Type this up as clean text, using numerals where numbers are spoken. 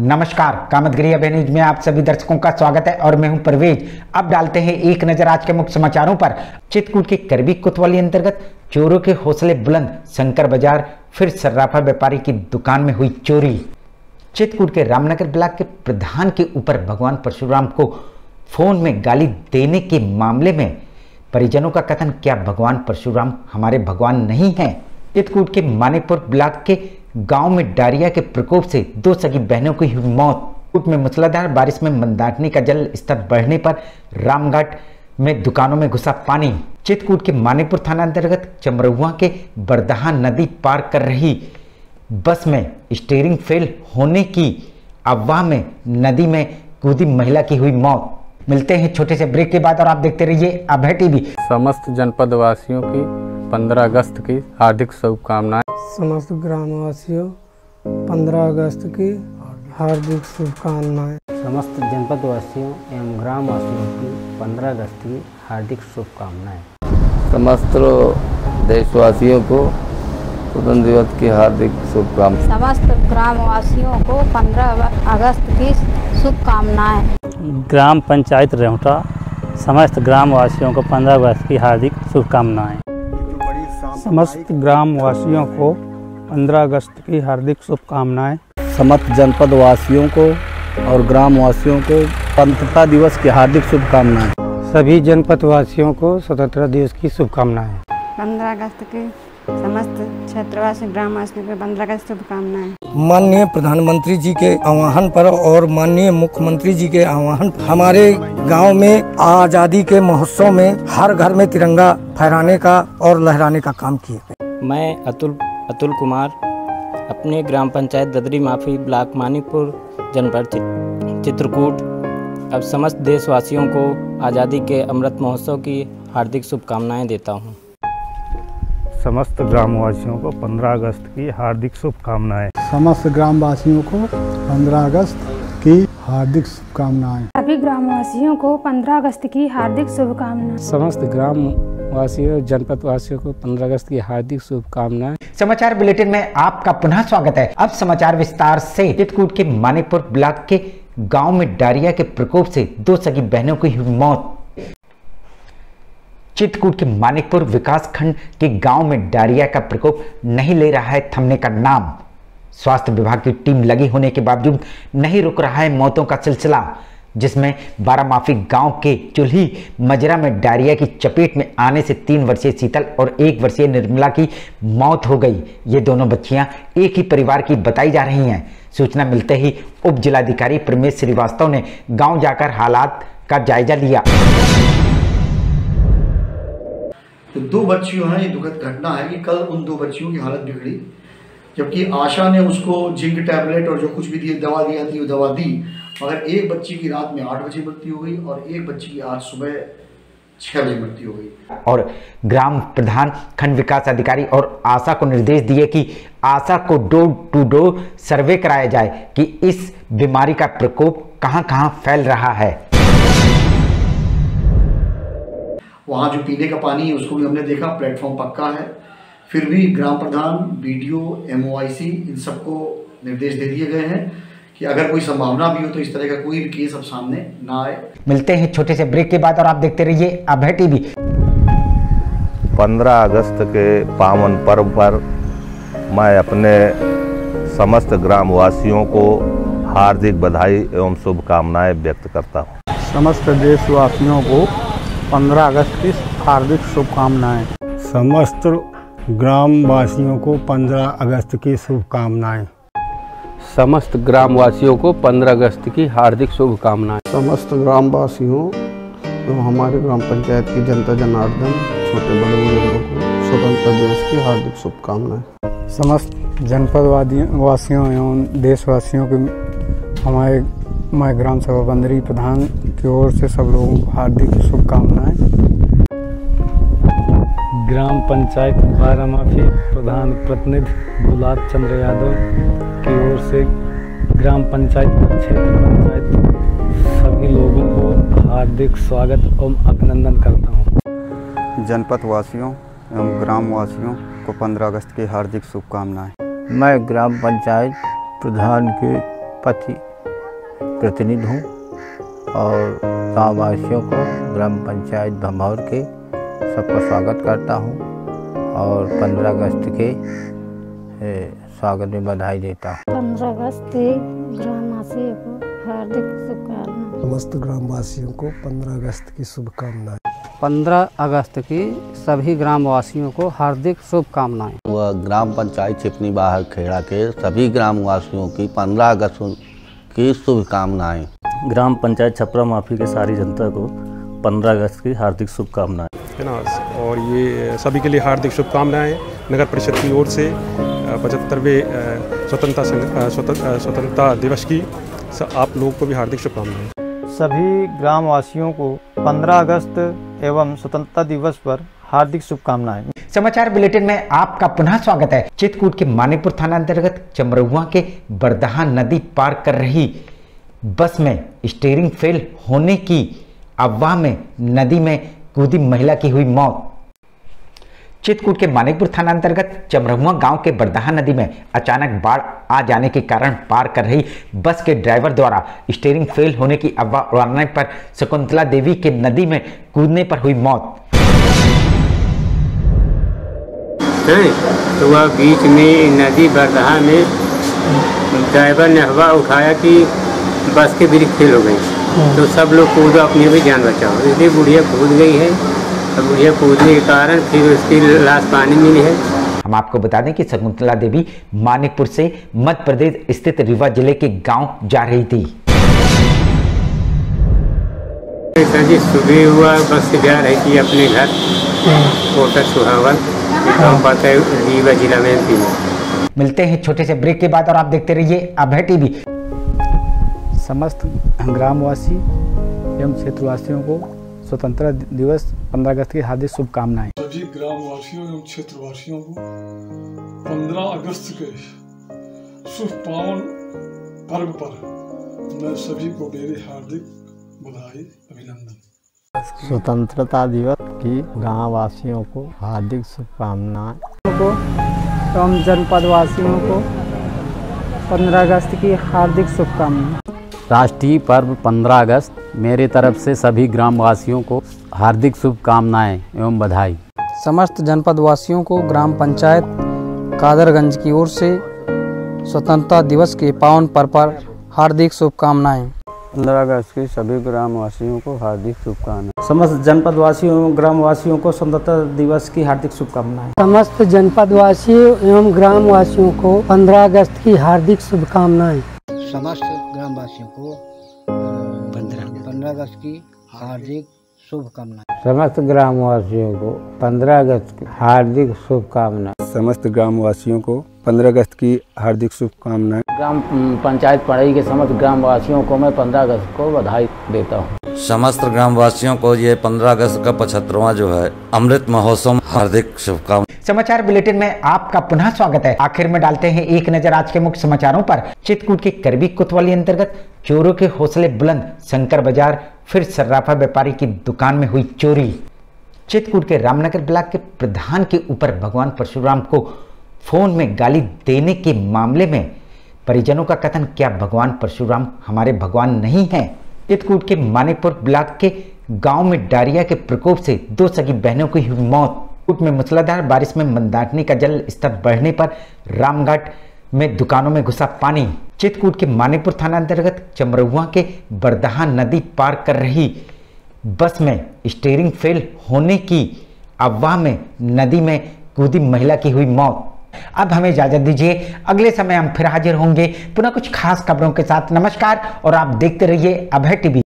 नमस्कार, कामतगिरी अब न्यूज में आप सभी दर्शकों का स्वागत है और मैं हूं परवेज। अब डालते हैं एक नजर आज के मुख्य समाचारों पर। चित्रकूट के करबी कोतवाली अंतर्गत चोरों के हौसले बुलंद, शंकर बाजार फिर सर्राफा व्यापारी की दुकान में हुई चोरी। चित्रकूट के रामनगर ब्लॉक के प्रधान के ऊपर भगवान परशुराम को फोन में गाली देने के मामले में परिजनों का कथन, क्या भगवान परशुराम हमारे भगवान नहीं हैं? चित्रकूट के मानेपुर ब्लॉक के गांव में डायरिया के प्रकोप से 2 सगी बहनों की हुई मौत। चित्रकूट में मूसलाधार बारिश में मंदाकिनी का जल स्तर बढ़ने पर रामघाट में दुकानों में घुसा पानी। चित्रकूट के मानेपुर थाना अंतर्गत चमरहुआ के बरदहा नदी पार कर रही बस में स्टीयरिंग फेल होने की अफवाह में नदी में कूदी महिला की हुई मौत। मिलते हैं छोटे से ब्रेक के बाद और आप देखते रहिए अभय टीवी। समस्त जनपद वासियों की 15 अगस्त की हार्दिक शुभकामनाएं। समस्त ग्रामवासियों 15 अगस्त की हार्दिक शुभकामनाएं। समस्त जनपद वासियों एवं ग्रामवासियों की 15 अगस्त की हार्दिक शुभकामनाएं। समस्त देशवासियों को स्वतंत्र दिवस की हार्दिक शुभकामनाएं। समस्त ग्रामवासियों को 15 अगस्त की शुभकामनाएं। ग्राम पंचायत रेवटा समस्त ग्रामवासियों को 15 अगस्त की हार्दिक शुभकामनाएं। समस्त ग्रामवासियों को 15 अगस्त की हार्दिक शुभकामनाएं। समस्त जनपद वासियों को और ग्रामवासियों को स्वतंत्रता दिवस की हार्दिक शुभकामनाएं। सभी जनपद वासियों को स्वतंत्रता दिवस की शुभकामनाएं। 15 अगस्त की समस्त क्षेत्रवासी ग्रामवासियों को 15 अगस्त शुभकामनाएं। माननीय प्रधानमंत्री जी के आह्वान पर और माननीय मुख्यमंत्री जी के आह्वान पर हमारे गांव में आज़ादी के महोत्सव में हर घर में तिरंगा फहराने का और लहराने का काम किए। मैं अतुल कुमार अपने ग्राम पंचायत ददरी माफी ब्लॉक मानीपुर जनपद चित्रकूट अब समस्त देशवासियों को आज़ादी के अमृत महोत्सव की हार्दिक शुभकामनाएं देता हूं। समस्त ग्रामवासियों को 15 अगस्त की हार्दिक शुभकामनाएं। समस्त ग्रामवासियों को 15 अगस्त की हार्दिक शुभकामनाएं। सभी ग्रामवासियों को 15 अगस्त की हार्दिक शुभकामनाएं। समस्त ग्रामवासियों जनपद वासियों को 15 अगस्त की हार्दिक शुभकामनाएं। समाचार बुलेटिन में आपका पुनः स्वागत है। अब समाचार विस्तार से। चित्रकूट के मानेपुर ब्लॉक के गांव में डायरिया के प्रकोप से 2 सगी बहनों की हुई मौत। चित्रकूट के मानिकपुर विकास खंड के गांव में डायरिया का प्रकोप नहीं ले रहा है थमने का नाम। स्वास्थ्य विभाग की टीम लगी होने के बावजूद नहीं रुक रहा है मौतों का सिलसिला, जिसमें बारामाफी गांव के चुल्ही मजरा में डायरिया की चपेट में आने से 3 वर्षीय शीतल और 1 वर्षीय निर्मला की मौत हो गई। ये दोनों बच्चियां एक ही परिवार की बताई जा रही हैं। सूचना मिलते ही उप जिलाधिकारी प्रमेश श्रीवास्तव ने गाँव जाकर हालात का जायजा लिया। तो 2 बच्चियों हैं, ये दुखद घटना है कि कल उन 2 बच्चियों की हालत बिगड़ी, जबकि आशा ने उसको जिंक टैबलेट और जो कुछ भी दवा दिया थी वो दवा दी, मगर एक बच्ची की रात में 8 बजे मृत्यु हो गई और एक बच्ची की आज सुबह 6 बजे मृत्यु हो गई। और ग्राम प्रधान, खंड विकास अधिकारी और आशा को निर्देश दिए कि आशा को डोर टू डोर सर्वे कराया जाए कि इस बीमारी का प्रकोप कहां-कहां फैल रहा है। वहाँ जो पीने का पानी है उसको भी हमने देखा, प्लेटफॉर्म पक्का है, फिर भी ग्राम प्रधान, बीडीओ, MOIC इन सबको निर्देश दे दिए गए हैं कि अगर कोई संभावना भी हो तो इस तरह का कोई भी केस अब सामने ना आए। मिलते हैं छोटे से ब्रेक के बाद और आप देखते रहिए अभय टीवी। 15 अगस्त के पावन पर्व पर मैं अपने समस्त ग्रामवासियों को हार्दिक बधाई एवं शुभकामनाएं व्यक्त करता हूँ। समस्त देशवासियों को 15 अगस्त की हार्दिक शुभकामनाएं। समस्त ग्रामवासियों को 15 अगस्त की शुभकामनाएं। समस्त ग्रामवासियों को 15 अगस्त की हार्दिक शुभकामनाएं। समस्त ग्रामवासियों एवं हमारे ग्राम पंचायत की जनता जनार्दन छोटे बड़े बुजुर्गों को स्वतंत्रता दिवस की हार्दिक शुभकामनाएं। समस्त जनपद वासियों एवं देशवासियों को हमारे ग्राम सभा बंदरी प्रधान की ओर से सब लोगों को हार्दिक शुभकामनाएं। ग्राम पंचायत बारामाफी प्रधान प्रतिनिधि गुलाब चंद्र यादव की ओर से ग्राम पंचायत क्षेत्र पंचायत सभी लोगों को हार्दिक स्वागत एवं अभिनंदन करता हूं। जनपद वासियों एवं ग्रामवासियों को 15 अगस्त की हार्दिक शुभकामनाएं। मैं ग्राम पंचायत प्रधान के पति प्रतिनिधि हूँ और गाँव वासियों को ग्राम पंचायत भमौर के सबका स्वागत करता हूँ और 15 अगस्त के स्वागत में बधाई देता हूँ। 15 अगस्त ग्रामवासियों को हार्दिक शुभकामनाएं। समस्त ग्रामवासियों को 15 अगस्त की शुभकामनाएं। 15 अगस्त की सभी ग्रामवासियों को हार्दिक शुभकामनाएं। वह ग्राम पंचायत चिपनी बाहर खेड़ा के सभी ग्रामवासियों की 15 अगस्त की शुभकामनाएं। ग्राम पंचायत छपरा माफी के सारी जनता को 15 अगस्त की हार्दिक शुभकामनाएं है ना। और ये सभी के लिए हार्दिक शुभकामनाएं नगर परिषद की ओर से 75वें स्वतंत्रता दिवस की आप लोगों को भी हार्दिक शुभकामनाएं। सभी ग्रामवासियों को 15 अगस्त एवं स्वतंत्रता दिवस पर हार्दिक शुभकामनाएं। समाचार बुलेटिन में आपका पुनः स्वागत है। चित्रकूट के मानिकपुर थाना अंतर्गत चमरहुआ के बरदहा नदी पार कर रही बस में स्टीयरिंग फेल होने की अफवाह में नदी में कूदी महिला की हुई मौत। चित्रकूट के मानिकपुर थाना अंतर्गत चमरहुआ गांव के बरदहा नदी में अचानक बाढ़ आ जाने के कारण पार कर रही बस के ड्राइवर द्वारा स्टीयरिंग फेल होने की अफवाह उड़ाने पर शकुंतला देवी के नदी में कूदने पर हुई मौत। तो वह बीच में नदी बरदहा में ड्राइवर ने हवा उठाया कि बस के ब्रेक फेल हो गई, तो सब लोग कूदो अपनी भी जान बचाओ, इसलिए बुढ़िया कूद गई है। तो बुढ़िया कूदने के कारण फिर उसकी लाश पानी मिली है। हम आपको बता दें कि शकुंतला देवी मानिकपुर से मध्य प्रदेश स्थित रीवा जिले के गांव जा रही थी। जी सुबह हुआ, बस से जा रही थी अपने घर कोटा सुहावल, गाँव पड़ता है रीवा जिला में MP में। मिलते हैं छोटे से ब्रेक के बाद और आप देखते रहिए अभय टीवी। समस्त ग्रामवासी एवं क्षेत्रवासियों को स्वतंत्रता दिवस 15 अगस्त की हार्दिक शुभकामनाएं। सभी ग्रामवासियों एवं क्षेत्रवासियों को 15 अगस्त के शुभ पावन पर्व पर मैं सभी को मेरी हार्दिक बधाई अभिनंदन। स्वतंत्रता दिवस की गाँववासियों को हार्दिक शुभकामनाएं। एवं जनपद वासियों को 15 अगस्त की हार्दिक शुभकामनाएं। राष्ट्रीय पर्व 15 अगस्त मेरे तरफ से सभी ग्रामवासियों को हार्दिक शुभकामनाएं एवं बधाई। समस्त जनपद वासियों को ग्राम पंचायत कादरगंज की ओर से स्वतंत्रता दिवस के पावन पर्व पर हार्दिक शुभकामनाएं। 15 अगस्त की सभी ग्रामवासियों को हार्दिक शुभकामनाएं। समस्त जनपद वासियों एवं ग्रामवासियों को स्वतंत्रता दिवस की हार्दिक शुभकामनाएं। समस्त जनपद वासियों एवं ग्रामवासियों को 15 अगस्त की हार्दिक शुभकामनाएं। समस्त ग्रामवासियों को 15 अगस्त की हार्दिक शुभकामनाएं। समस्त ग्रामवासियों को 15 अगस्त की हार्दिक शुभकामनाएं। समस्त ग्रामवासियों को 15 अगस्त की हार्दिक शुभकामनाएं। ग्राम पंचायत पढ़ई के समस्त ग्रामवासियों को मैं 15 अगस्त को बधाई देता हूँ। समस्त ग्रामवासियों को ये 15 अगस्त का 75वां जो है अमृत महोत्सव हार्दिक शुभकामनाएं। समाचार बुलेटिन में आपका पुनः स्वागत है। आखिर में डालते हैं एक नजर आज के मुख्य समाचारों पर। चित्रकूट के करबी कोतवाली अंतर्गत चोरों के हौसले बुलंद, शंकर बाजार फिर सर्राफा व्यापारी की दुकान में हुई चोरी। चित्रकूट के रामनगर ब्लॉक के प्रधान के ऊपर भगवान परशुराम को फोन में गाली देने के मामले में परिजनों का कथन, क्या भगवान परशुराम हमारे भगवान नहीं हैं? चित्रकूट के मानिकपुर ब्लॉक के गांव में डायरिया के प्रकोप से 2 सगी बहनों की हुई मौत। चित्रकूट में मूसलाधार बारिश में मंदाकिनी का जल स्तर बढ़ने पर रामघाट में दुकानों में घुसा पानी। चित्रकूट के मानिकपुर थाना अंतर्गत चमरहुआ के बरदहा नदी पार कर रही बस में स्टीयरिंग फेल होने की अफवाह में नदी में कूदी महिला की हुई मौत। अब हमें इजाजत दीजिए, अगले समय हम फिर हाजिर होंगे पुनः कुछ खास खबरों के साथ। नमस्कार और आप देखते रहिए अभय टीवी।